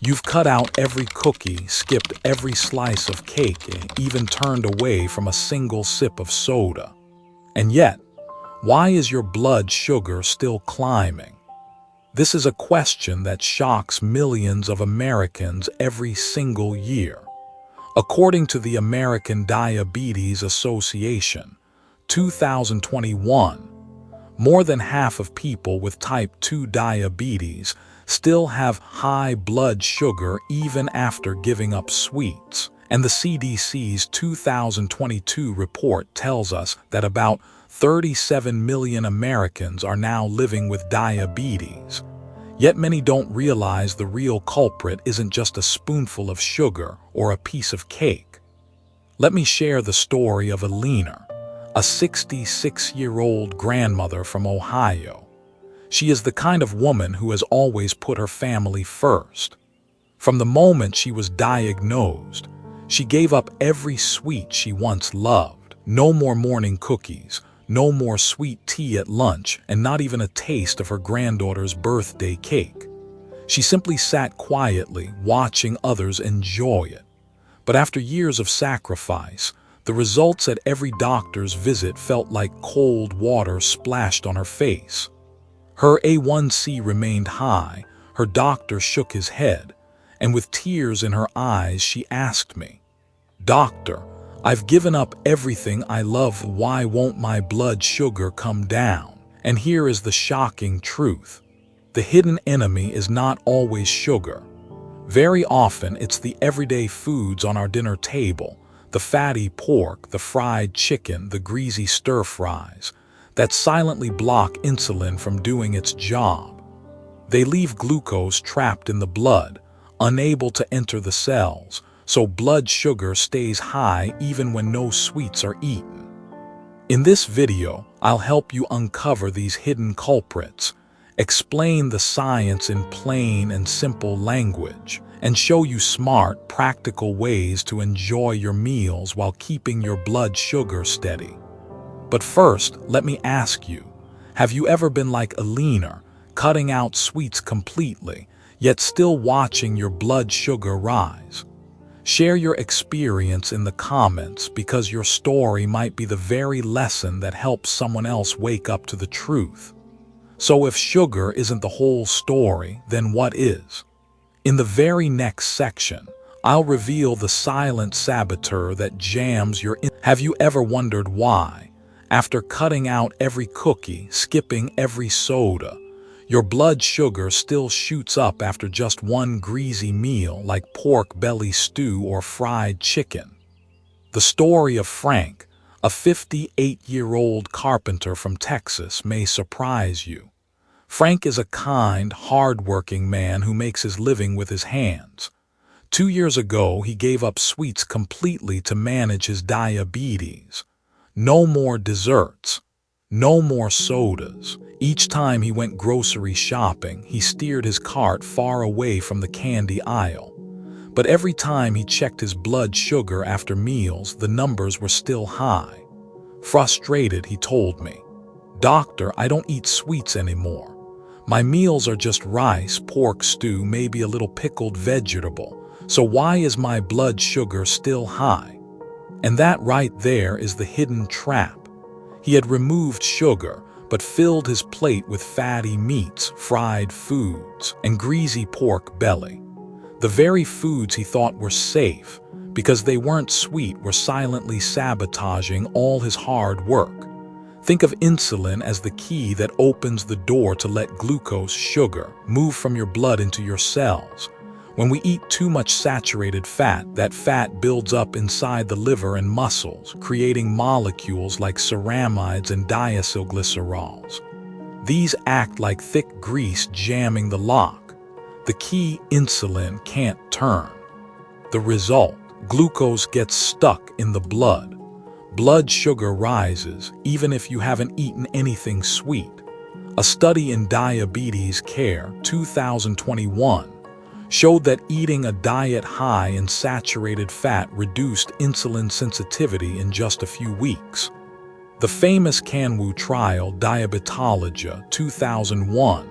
You've cut out every cookie, skipped every slice of cake, and even turned away from a single sip of soda. And yet, why is your blood sugar still climbing? This is a question that shocks millions of Americans every single year. According to the American Diabetes Association, 2021, more than half of people with type 2 diabetes still have high blood sugar even after giving up sweets. And the CDC's 2022 report tells us that about 37 million Americans are now living with diabetes. Yet many don't realize the real culprit isn't just a spoonful of sugar or a piece of cake. Let me share the story of Alina, a 66-year-old grandmother from Ohio. She is the kind of woman who has always put her family first. From the moment she was diagnosed, she gave up every sweet she once loved. No more morning cookies, no more sweet tea at lunch, and not even a taste of her granddaughter's birthday cake. She simply sat quietly, watching others enjoy it. But after years of sacrifice, the results at every doctor's visit felt like cold water splashed on her face. Her A1C remained high, her doctor shook his head, and with tears in her eyes she asked me, "Doctor, I've given up everything I love, why won't my blood sugar come down?" And here is the shocking truth. The hidden enemy is not always sugar. Very often it's the everyday foods on our dinner table, the fatty pork, the fried chicken, the greasy stir-fries, that silently block insulin from doing its job. They leave glucose trapped in the blood, unable to enter the cells, so blood sugar stays high even when no sweets are eaten. In this video, I'll help you uncover these hidden culprits, explain the science in plain and simple language, and show you smart, practical ways to enjoy your meals while keeping your blood sugar steady. But first, let me ask you, have you ever been like Alina, cutting out sweets completely, yet still watching your blood sugar rise? Share your experience in the comments because your story might be the very lesson that helps someone else wake up to the truth. So if sugar isn't the whole story, then what is? In the very next section, I'll reveal the silent saboteur that jams your Have you ever wondered why, after cutting out every cookie, skipping every soda, your blood sugar still shoots up after just one greasy meal like pork belly stew or fried chicken? The story of Frank, a 58-year-old carpenter from Texas, may surprise you. Frank is a kind, hard-working man who makes his living with his hands. 2 years ago, he gave up sweets completely to manage his diabetes. No more desserts. No more sodas. Each time he went grocery shopping, he steered his cart far away from the candy aisle. But every time he checked his blood sugar after meals, the numbers were still high. Frustrated, he told me, "Doctor, I don't eat sweets anymore. My meals are just rice, pork stew, maybe a little pickled vegetable. So why is my blood sugar still high?" And that right there is the hidden trap. He had removed sugar, but filled his plate with fatty meats, fried foods, and greasy pork belly. The very foods he thought were safe, because they weren't sweet, were silently sabotaging all his hard work. Think of insulin as the key that opens the door to let glucose, sugar, move from your blood into your cells. When we eat too much saturated fat, that fat builds up inside the liver and muscles, creating molecules like ceramides and diacylglycerols. These act like thick grease jamming the lock. The key, insulin, can't turn. The result, glucose gets stuck in the blood. Blood sugar rises even if you haven't eaten anything sweet. A study in Diabetes Care 2021 showed that eating a diet high in saturated fat reduced insulin sensitivity in just a few weeks. The famous Canwu trial, Diabetology 2001,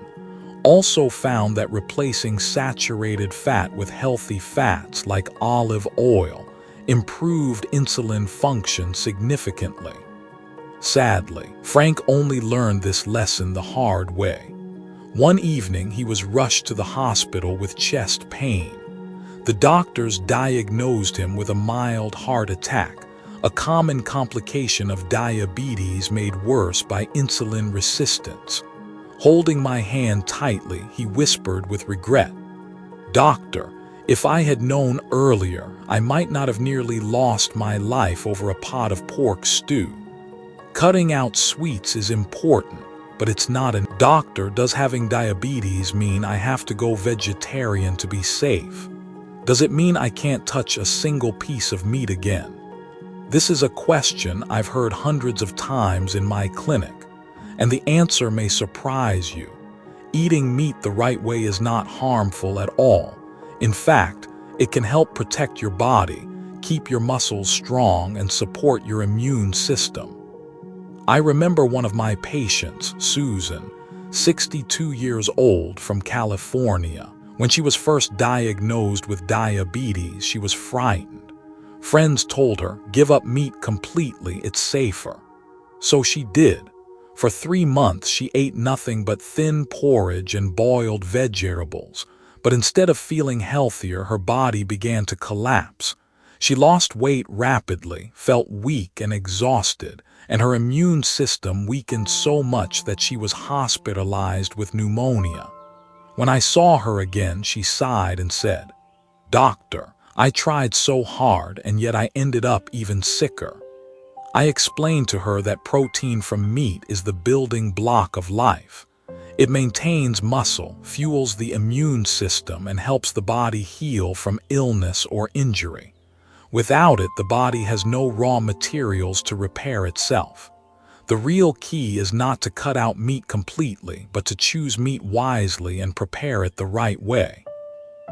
Also found that replacing saturated fat with healthy fats like olive oil improved insulin function significantly. Sadly, Frank only learned this lesson the hard way. One evening, he was rushed to the hospital with chest pain. The doctors diagnosed him with a mild heart attack, a common complication of diabetes made worse by insulin resistance. Holding my hand tightly, he whispered with regret, "Doctor, if I had known earlier, I might not have nearly lost my life over a pot of pork stew." Cutting out sweets is important, but it's not an doctor. Does having diabetes mean I have to go vegetarian to be safe? Does it mean I can't touch a single piece of meat again? This is a question I've heard hundreds of times in my clinic, and the answer may surprise you. Eating meat the right way is not harmful at all. In fact, it can help protect your body, keep your muscles strong, and support your immune system. I remember one of my patients, Susan, 62 years old, from California. When she was first diagnosed with diabetes, she was frightened. Friends told her, "Give up meat completely, it's safer." So she did. For 3 months, she ate nothing but thin porridge and boiled vegetables. But instead of feeling healthier, her body began to collapse. She lost weight rapidly, felt weak and exhausted, and her immune system weakened so much that she was hospitalized with pneumonia. When I saw her again, she sighed and said, "Doctor, I tried so hard and yet I ended up even sicker." I explained to her that protein from meat is the building block of life. It maintains muscle, fuels the immune system, and helps the body heal from illness or injury. Without it, the body has no raw materials to repair itself. The real key is not to cut out meat completely, but to choose meat wisely and prepare it the right way.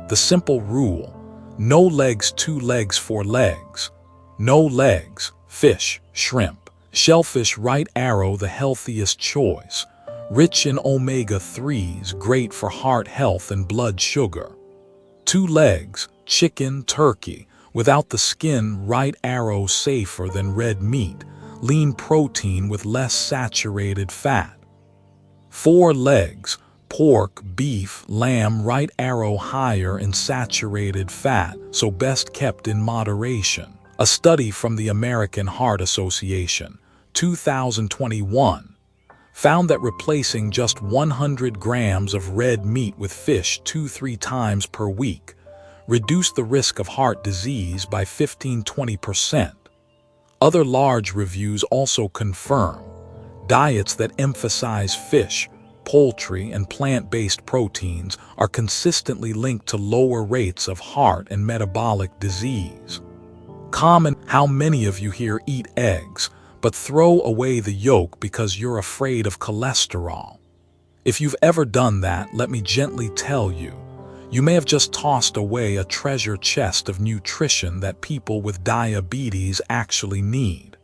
The simple rule: no legs, 2 legs, 4 legs. No legs, fish, shrimp, shellfish, right arrow, the healthiest choice. Rich in omega-3s, great for heart health and blood sugar. 2 legs, chicken, turkey, without the skin, right arrow, safer than red meat, lean protein with less saturated fat. 4 legs, pork, beef, lamb, right arrow, higher in saturated fat, so best kept in moderation. A study from the American Heart Association, 2021, found that replacing just 100 grams of red meat with fish 2-3 times per week reduced the risk of heart disease by 15–20%. Other large reviews also confirm diets that emphasize fish, poultry, and plant-based proteins are consistently linked to lower rates of heart and metabolic disease. Common: how many of you here eat eggs, but throw away the yolk because you're afraid of cholesterol? If you've ever done that, let me gently tell you, you may have just tossed away a treasure chest of nutrition that people with diabetes actually need.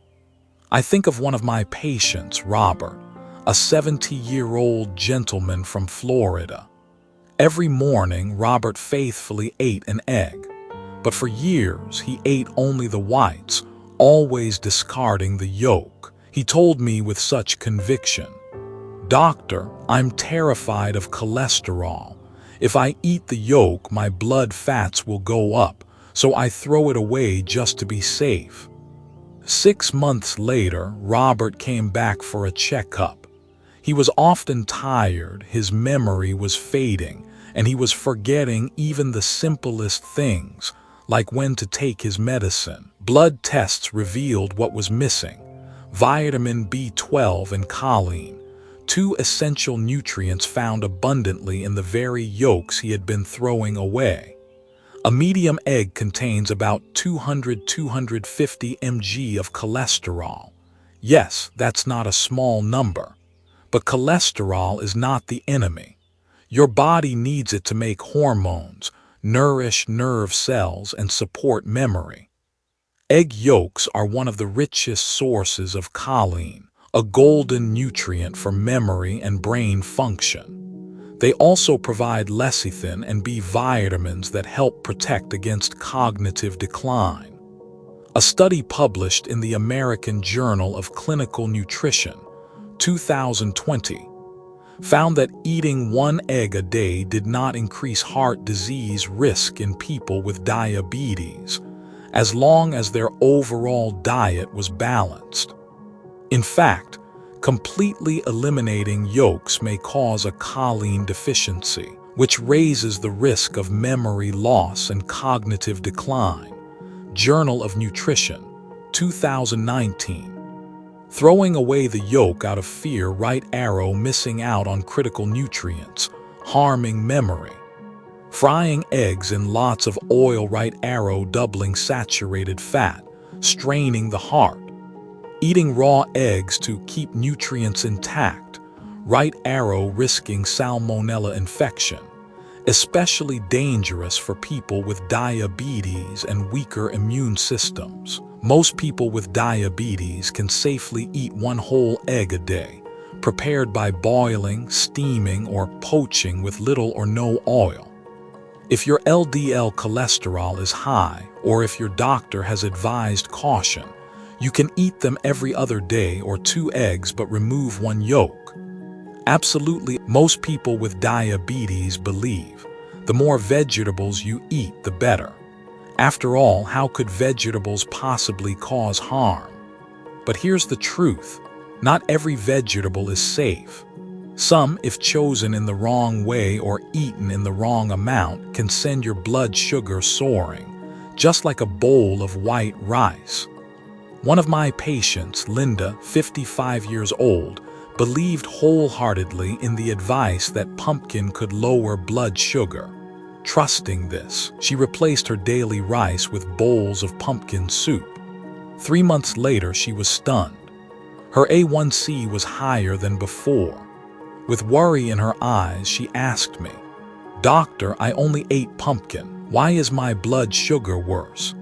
I think of one of my patients, Robert, a 70-year-old gentleman from Florida. Every morning, Robert faithfully ate an egg. But for years, he ate only the whites, always discarding the yolk. He told me with such conviction, "Doctor, I'm terrified of cholesterol. If I eat the yolk, my blood fats will go up, so I throw it away just to be safe." 6 months later, Robert came back for a checkup. He was often tired, his memory was fading, and he was forgetting even the simplest things, like when to take his medicine. Blood tests revealed what was missing: vitamin B12 and choline, 2 essential nutrients found abundantly in the very yolks he had been throwing away. A medium egg contains about 200–250 mg of cholesterol. Yes, that's not a small number. But cholesterol is not the enemy. Your body needs it to make hormones, nourish nerve cells, and support memory. Egg yolks are one of the richest sources of choline, a golden nutrient for memory and brain function. They also provide lecithin and B vitamins that help protect against cognitive decline. A study published in the American Journal of Clinical Nutrition, 2020, found that eating one egg a day did not increase heart disease risk in people with diabetes, as long as their overall diet was balanced. In fact, completely eliminating yolks may cause a choline deficiency, which raises the risk of memory loss and cognitive decline. Journal of Nutrition, 2019. Throwing away the yolk out of fear, missing out on critical nutrients, harming memory. Frying eggs in lots of oil, doubling saturated fat, straining the heart. Eating raw eggs to keep nutrients intact, risking salmonella infection, especially dangerous for people with diabetes and weaker immune systems. Most people with diabetes can safely eat one whole egg a day, prepared by boiling, steaming, or poaching with little or no oil. If your LDL cholesterol is high, or if your doctor has advised caution, you can eat them every other day or 2 eggs but remove 1 yolk. Absolutely, most people with diabetes believe the more vegetables you eat, the better. After all, how could vegetables possibly cause harm? But here's the truth. Not every vegetable is safe. Some, if chosen in the wrong way or eaten in the wrong amount, can send your blood sugar soaring, just like a bowl of white rice. One of my patients, Linda, 55 years old, believed wholeheartedly in the advice that pumpkin could lower blood sugar. Trusting this, she replaced her daily rice with bowls of pumpkin soup. 3 months later, she was stunned. Her A1C was higher than before. With worry in her eyes, she asked me, "Doctor, I only ate pumpkin. Why is my blood sugar worse?"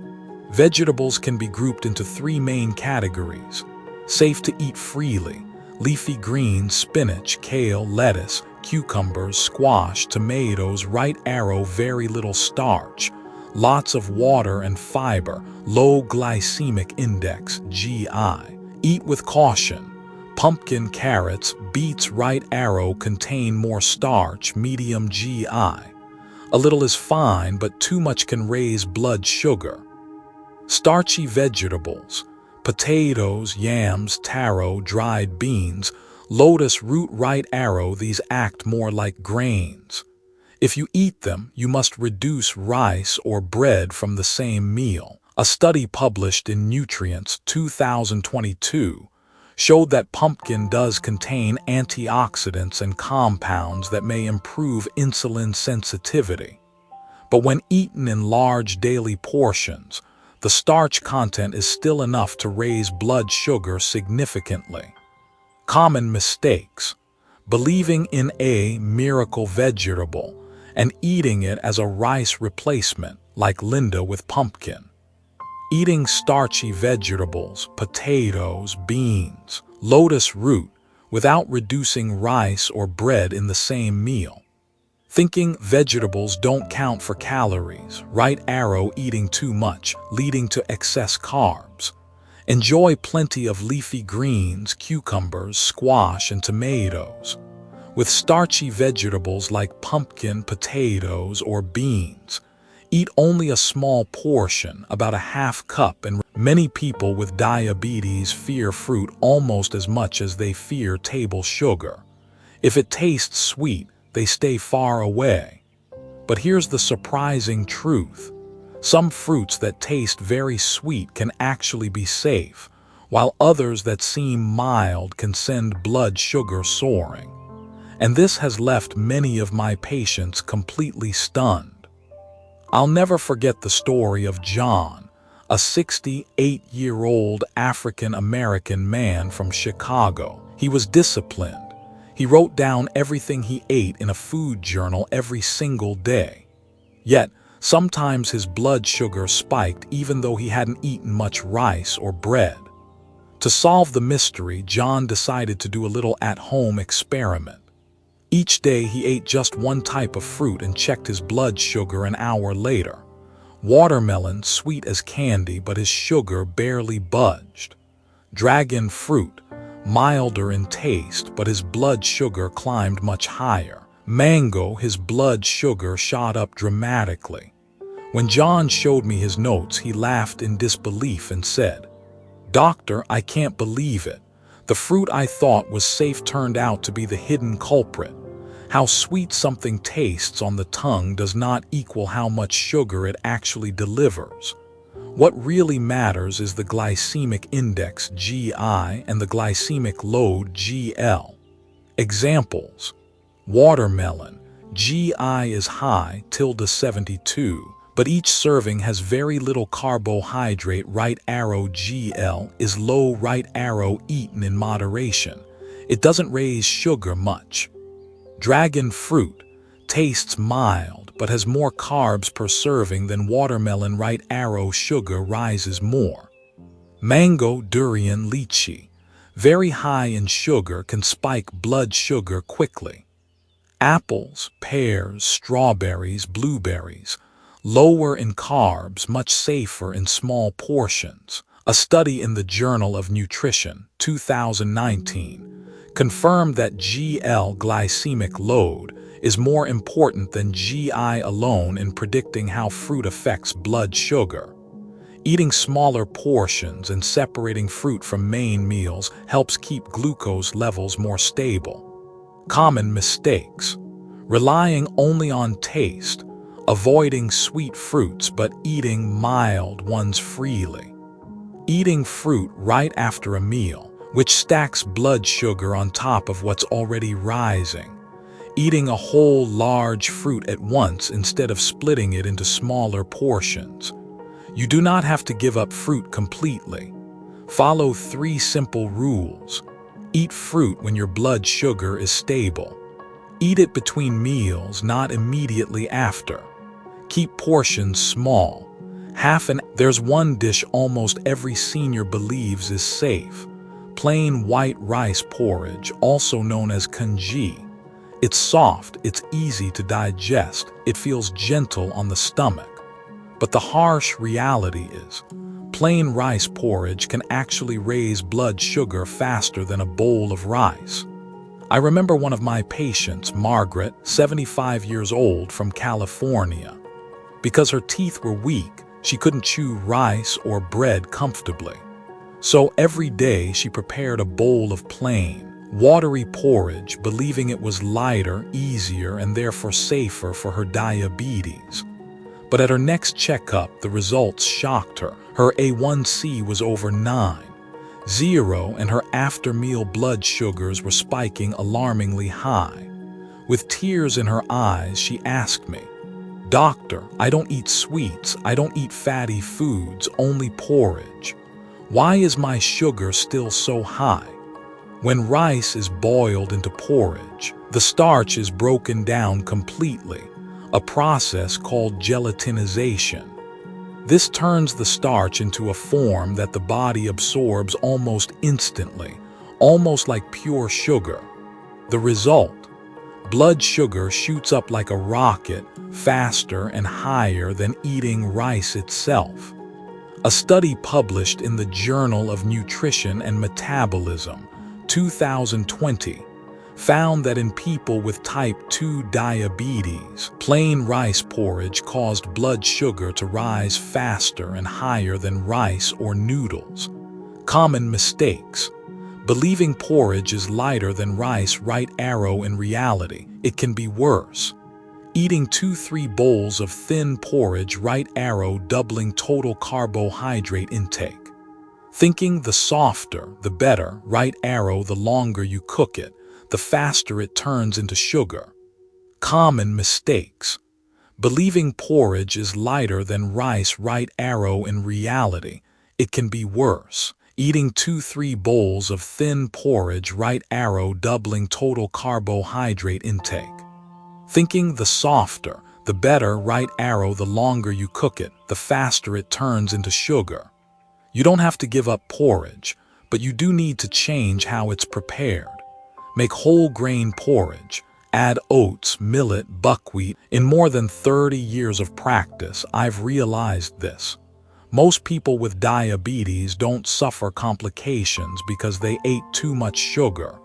Vegetables can be grouped into 3 main categories. Safe to eat freely: leafy greens, spinach, kale, lettuce, cucumbers, squash, tomatoes, very little starch, lots of water and fiber, low glycemic index, GI. Eat with caution. Pumpkin, carrots, beets, contain more starch, medium GI. A little is fine, but too much can raise blood sugar. Starchy vegetables: potatoes, yams, taro, dried beans, lotus root, these act more like grains. If you eat them, you must reduce rice or bread from the same meal. A study published in Nutrients, 2022, showed that pumpkin does contain antioxidants and compounds that may improve insulin sensitivity. But when eaten in large daily portions, the starch content is still enough to raise blood sugar significantly. Common mistakes: believing in a miracle vegetable and eating it as a rice replacement, like Linda with pumpkin. Eating starchy vegetables, potatoes, beans, lotus root, without reducing rice or bread in the same meal. Thinking vegetables don't count for calories, eating too much, leading to excess carbs. Enjoy plenty of leafy greens, cucumbers, squash, and tomatoes. With starchy vegetables like pumpkin, potatoes, or beans, eat only a small portion, about a half cup, and many people with diabetes fear fruit almost as much as they fear table sugar. If it tastes sweet, they stay far away. But here's the surprising truth. Some fruits that taste very sweet can actually be safe, while others that seem mild can send blood sugar soaring. And this has left many of my patients completely stunned. I'll never forget the story of John, a 68-year-old African-American man from Chicago. He was disciplined. He wrote down everything he ate in a food journal every single day. Yet, sometimes his blood sugar spiked even though he hadn't eaten much rice or bread. To solve the mystery, John decided to do a little at-home experiment. Each day he ate just one type of fruit and checked his blood sugar an hour later. Watermelon, sweet as candy, but his sugar barely budged. Dragon fruit, milder in taste, but his blood sugar climbed much higher. Mango, his blood sugar shot up dramatically. When John showed me his notes, he laughed in disbelief and said, "Doctor, I can't believe it. The fruit I thought was safe turned out to be the hidden culprit. How sweet something tastes on the tongue does not equal how much sugar it actually delivers. What really matters is the glycemic index (GI) and the glycemic load (GL). Examples: watermelon, GI is high, ~72, but each serving has very little carbohydrate, right arrow GL is low, right arrow eaten in moderation. It doesn't raise sugar much. Dragon fruit tastes mild but has more carbs per serving than watermelon, right arrow sugar rises more. Mango, durian, lychee, very high in sugar, can spike blood sugar quickly. Apples, pears, strawberries, blueberries, lower in carbs, much safer in small portions. A study in the Journal of Nutrition, 2019, confirmed that GL, glycemic load, is more important than GI alone in predicting how fruit affects blood sugar. Eating smaller portions and separating fruit from main meals helps keep glucose levels more stable. Common mistakes: relying only on taste, avoiding sweet fruits but eating mild ones freely. Eating fruit right after a meal, which stacks blood sugar on top of what's already rising. Eating a whole large fruit at once instead of splitting it into smaller portions. You do not have to give up fruit completely. Follow 3 simple rules. Eat fruit when your blood sugar is stable. Eat it between meals, not immediately after. Keep portions small. There's one dish almost every senior believes is safe: plain white rice porridge, also known as congee. It's soft, it's easy to digest, it feels gentle on the stomach. But the harsh reality is, plain rice porridge can actually raise blood sugar faster than a bowl of rice. I remember one of my patients, Margaret, 75 years old, from California. Because her teeth were weak, she couldn't chew rice or bread comfortably. So every day she prepared a bowl of plain, watery porridge, believing it was lighter, easier, and therefore safer for her diabetes. But at her next checkup, the results shocked her. Her A1C was over 9.0, and her after-meal blood sugars were spiking alarmingly high. With tears in her eyes, she asked me, "Doctor, I don't eat sweets, I don't eat fatty foods, only porridge. Why is my sugar still so high?" When rice is boiled into porridge, the starch is broken down completely, a process called gelatinization. This turns the starch into a form that the body absorbs almost instantly, almost like pure sugar. The result: blood sugar shoots up like a rocket, faster and higher than eating rice itself. A study published in the Journal of Nutrition and Metabolism, 2020, found that in people with type 2 diabetes, plain rice porridge caused blood sugar to rise faster and higher than rice or noodles. Common mistakes: believing porridge is lighter than rice, right arrow. In reality, it can be worse. Eating 2-3 bowls of thin porridge, right arrow, doubling total carbohydrate intake. Thinking the softer, the better, right arrow, the longer you cook it, the faster it turns into sugar. Common mistakes: believing porridge is lighter than rice, right arrow. In reality, it can be worse. Eating 2-3 bowls of thin porridge, right arrow, doubling total carbohydrate intake. Thinking the softer, the better, right arrow, the longer you cook it, the faster it turns into sugar. You don't have to give up porridge, but you do need to change how it's prepared. Make whole grain porridge, Add oats, millet, buckwheat. In more than 30 years of practice, I've realized this. Most people with diabetes don't suffer complications because they ate too much sugar,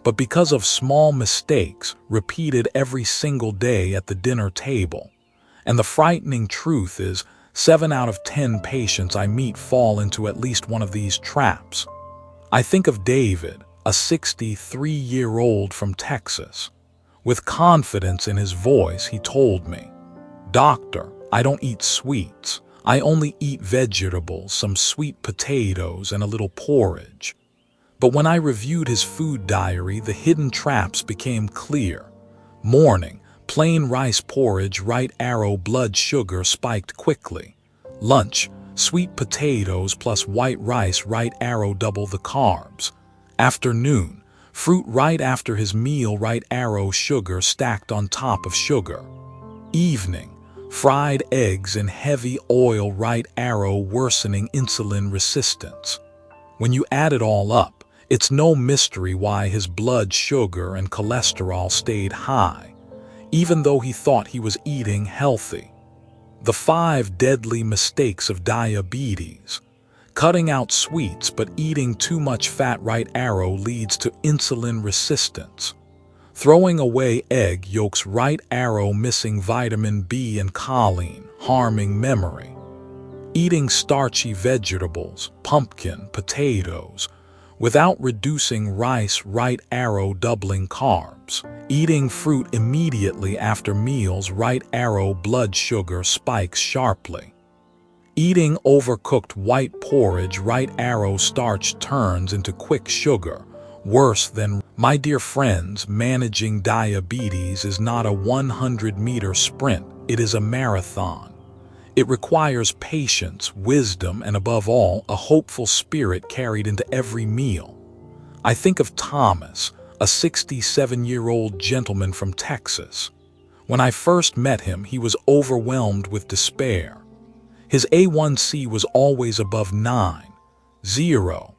but because of small mistakes repeated every single day at the dinner table. And the frightening truth is, 7 out of 10 patients I meet fall into at least one of these traps. I think of David, a 63-year-old from Texas. With confidence in his voice, he told me, "Doctor, I don't eat sweets. I only eat vegetables, some sweet potatoes, and a little porridge." But when I reviewed his food diary, the hidden traps became clear. Morning, plain rice porridge, right arrow, blood sugar spiked quickly. Lunch, sweet potatoes plus white rice, right arrow, double the carbs. Afternoon, fruit right after his meal, right arrow, sugar stacked on top of sugar. Evening, fried eggs in heavy oil, right arrow, worsening insulin resistance. When you add it all up, it's no mystery why his blood sugar and cholesterol stayed high, even though he thought he was eating healthy. The 5 deadly mistakes of diabetes. Cutting out sweets but eating too much fat, right arrow, leads to insulin resistance. Throwing away egg yolks, right arrow, missing vitamin B and choline, harming memory. Eating starchy vegetables, pumpkin, potatoes, without reducing rice, right arrow, doubling carbs. Eating fruit immediately after meals, right arrow, blood sugar spikes sharply. Eating overcooked white porridge, right arrow, starch turns into quick sugar, worse than. My dear friends, managing diabetes is not a 100-meter sprint, it is a marathon. It requires patience, wisdom, and above all, a hopeful spirit carried into every meal. I think of Thomas, a 67-year-old gentleman from Texas. When I first met him, he was overwhelmed with despair. His A1C was always above 9.0.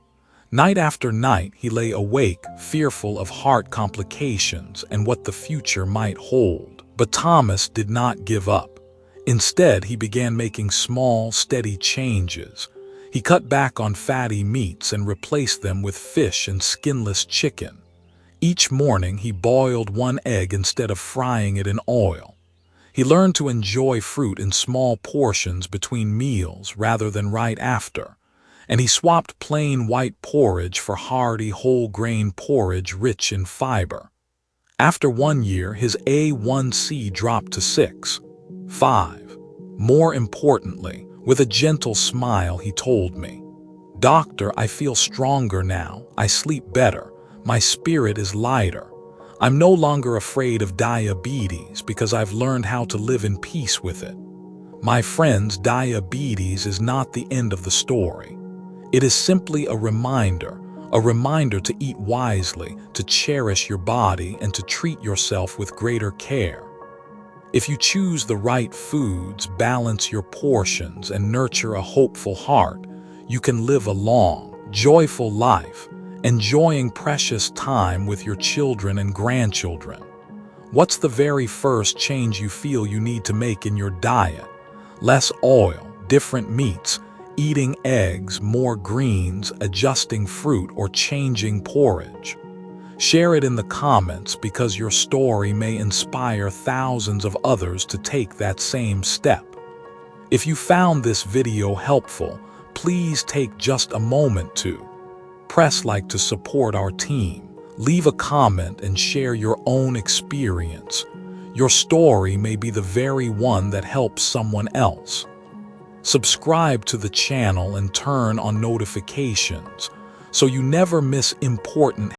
Night after night, he lay awake, fearful of heart complications and what the future might hold. But Thomas did not give up. Instead, he began making small, steady changes. He cut back on fatty meats and replaced them with fish and skinless chicken. Each morning, he boiled 1 egg instead of frying it in oil. He learned to enjoy fruit in small portions between meals rather than right after. And he swapped plain white porridge for hearty whole-grain porridge rich in fiber. After 1 year, his A1C dropped to 6.5. More importantly, with a gentle smile, he told me, "Doctor, I feel stronger now, I sleep better, my spirit is lighter. I'm no longer afraid of diabetes because I've learned how to live in peace with it." My friends, diabetes is not the end of the story. It is simply a reminder to eat wisely, to cherish your body, and to treat yourself with greater care. If you choose the right foods, balance your portions, and nurture a hopeful heart, you can live a long, joyful life, enjoying precious time with your children and grandchildren. What's the very first change you feel you need to make in your diet? Less oil, different meats, eating eggs, more greens, adjusting fruit, or changing porridge? Share it in the comments because your story may inspire thousands of others to take that same step. If you found this video helpful, please take just a moment to press like to support our team. Leave a comment and share your own experience. Your story may be the very one that helps someone else. Subscribe to the channel and turn on notifications so you never miss important